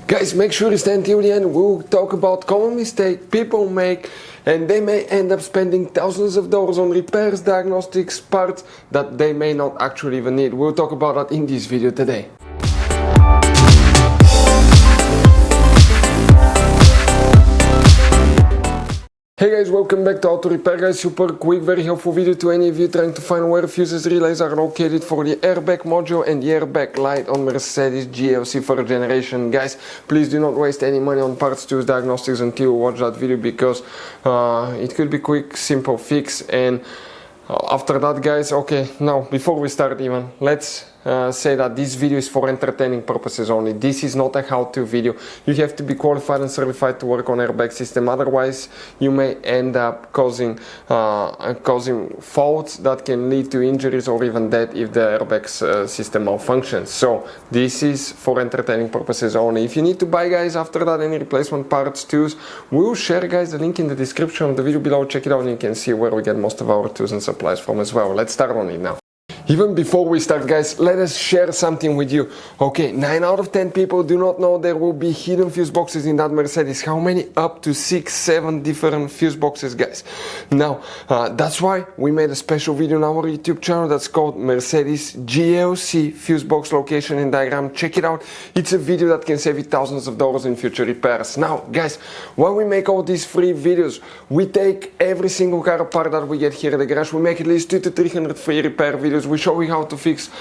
Guys, make sure you stay until the end. We'll talk about common mistakes people make, and they may end up spending thousands of dollars on repairs, diagnostics, parts that they may not actually even need. We'll talk about that in this video today. Hey guys, welcome back to Auto Repair guys. Super quick, very helpful video to any of you trying to find where fuses relays are located for the Airbag Module and the Airbag Light on Mercedes GLC 4th generation. Guys, please do not waste any money on parts, tools, diagnostics until you watch that video, because it could be quick, simple fix. And after that guys, okay, now before we start even, let's say that this video is for entertaining purposes only. This is not a how-to video. You have to be qualified and certified to work on airbag system, otherwise you may end up causing faults that can lead to injuries or even death if the airbag system malfunctions. So this is for entertaining purposes only. If you need to buy guys after that any replacement parts, tools, we'll share guys the link in the description of the video below. Check it out and you can see where we get most of our tools and supplies from as well. Let's start on it now. Even before we start guys, let us share something with you. Okay, 9 out of 10 people do not know there will be hidden fuse boxes in that Mercedes. How many? Up to 6-7 different fuse boxes guys. Now, that's why we made a special video on our YouTube channel that's called Mercedes GLC fuse box location and diagram. Check it out. It's a video that can save you thousands of dollars in future repairs. Now guys, when we make all these free videos, we take every single car apart that we get here at the garage. We make at least 200 to 300 free repair videos. We show you how to fix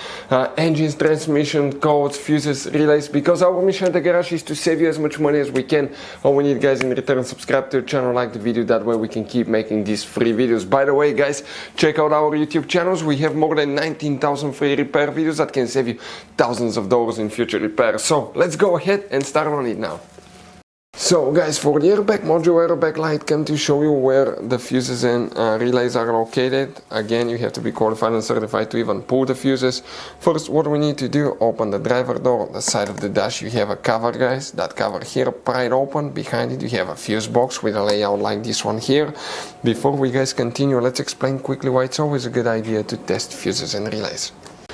engines, transmission, codes, fuses, relays, because our mission at the garage is to save you as much money as we can. All we need guys in return, subscribe to the channel, like the video, that way we can keep making these free videos. By the way guys, check out our YouTube channels. We have more than 19,000 free repair videos that can save you thousands of dollars in future repairs. So let's go ahead and start on it now. So guys, for the Airbag Module, Airbag Light come to show you where the fuses and relays are located. Again, you have to be qualified and certified to even pull the fuses. First, what we need to do, open the driver door. On the side of the dash you have a cover guys. That cover here, pried open. Behind it you have a fuse box with a layout like this one here. Before we guys continue, let's explain quickly why it's always a good idea to test fuses and relays.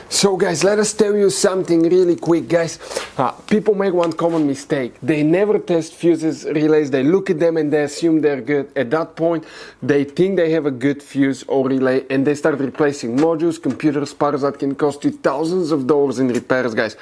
So guys, let us tell you something really quick guys. People make one common mistake. They never test fuses, relays. They look at them and they assume they're good. At that point, they think they have a good fuse or relay and they start replacing modules, computers, parts that can cost you thousands of dollars in repairs guys.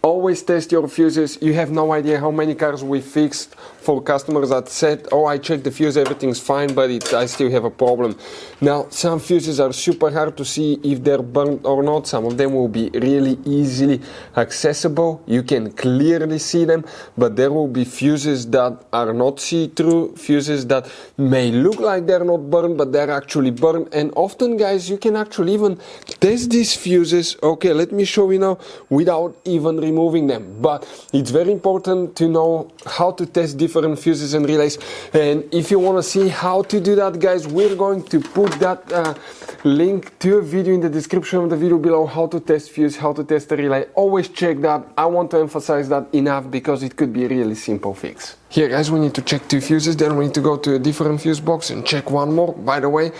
Always test your fuses. You have no idea how many cars we fixed for customers that said, oh, I checked the fuse, everything's fine, but I still have a problem. Now, some fuses are super hard to see if they're burnt or not. Some of them will be really easily accessible. You can clearly see them, but there will be fuses that are not see-through, fuses that may look like they're not burned, but they're actually burned. And often, guys, you can actually even test these fuses. Okay, let me show you now without even removing them. But it's very important to know how to test different fuses and relays. And if you want to see how to do that guys, we're going to put that link to a video in the description of the video below, how to test fuse, how to test a relay. Always check that. I want to emphasize that enough because it could be a really simple fix. Here guys, we need to check 2 fuses, then we need to go to a different fuse box and check 1 more. By the way,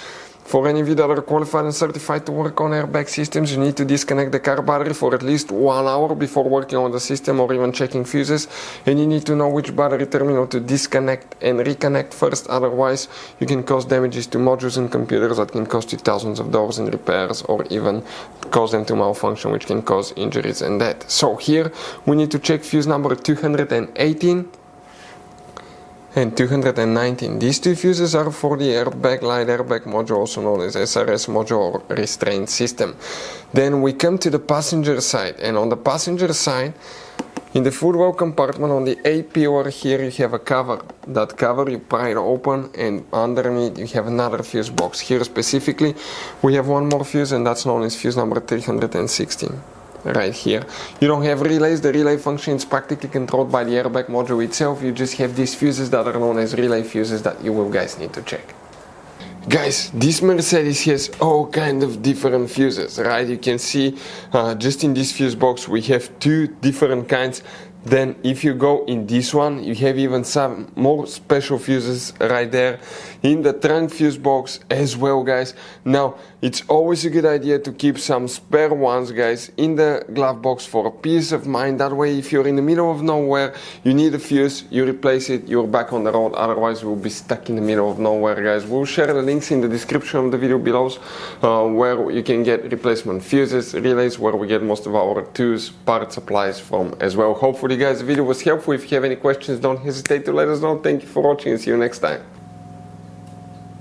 for any of you that are qualified and certified to work on airbag systems, you need to disconnect the car battery for at least 1 hour before working on the system or even checking fuses. And you need to know which battery terminal to disconnect and reconnect first, otherwise you can cause damages to modules and computers that can cost you thousands of dollars in repairs or even cause them to malfunction, which can cause injuries and death. So here we need to check fuse number 218 and 219. These 2 fuses are for the Airbag Light Airbag Module, also known as SRS Module or Restraint System. Then we come to the passenger side, and on the passenger side, in the footwell compartment on the A pillar here you have a cover. That cover you pry it open and underneath you have another fuse box. Here specifically we have 1 more fuse, and that's known as fuse number 316. Right here. You don't have relays. The relay function is practically controlled by the Airbag Module itself. You just have these fuses that are known as relay fuses that you will guys need to check. Guys, this Mercedes has all kind of different fuses, right? You can see just in this fuse box we have 2 different kinds. Then if you go in this one, you have even some more special fuses right there in the trunk fuse box as well guys. Now it's always a good idea to keep some spare ones, guys, in the glove box for peace of mind. That way, if you're in the middle of nowhere, you need a fuse, you replace it, you're back on the road. Otherwise, we'll be stuck in the middle of nowhere, guys. We'll share the links in the description of the video below, where you can get replacement fuses, relays, where we get most of our tools, part supplies from as well. Hopefully, guys, the video was helpful. If you have any questions, don't hesitate to let us know. Thank you for watching and see you next time.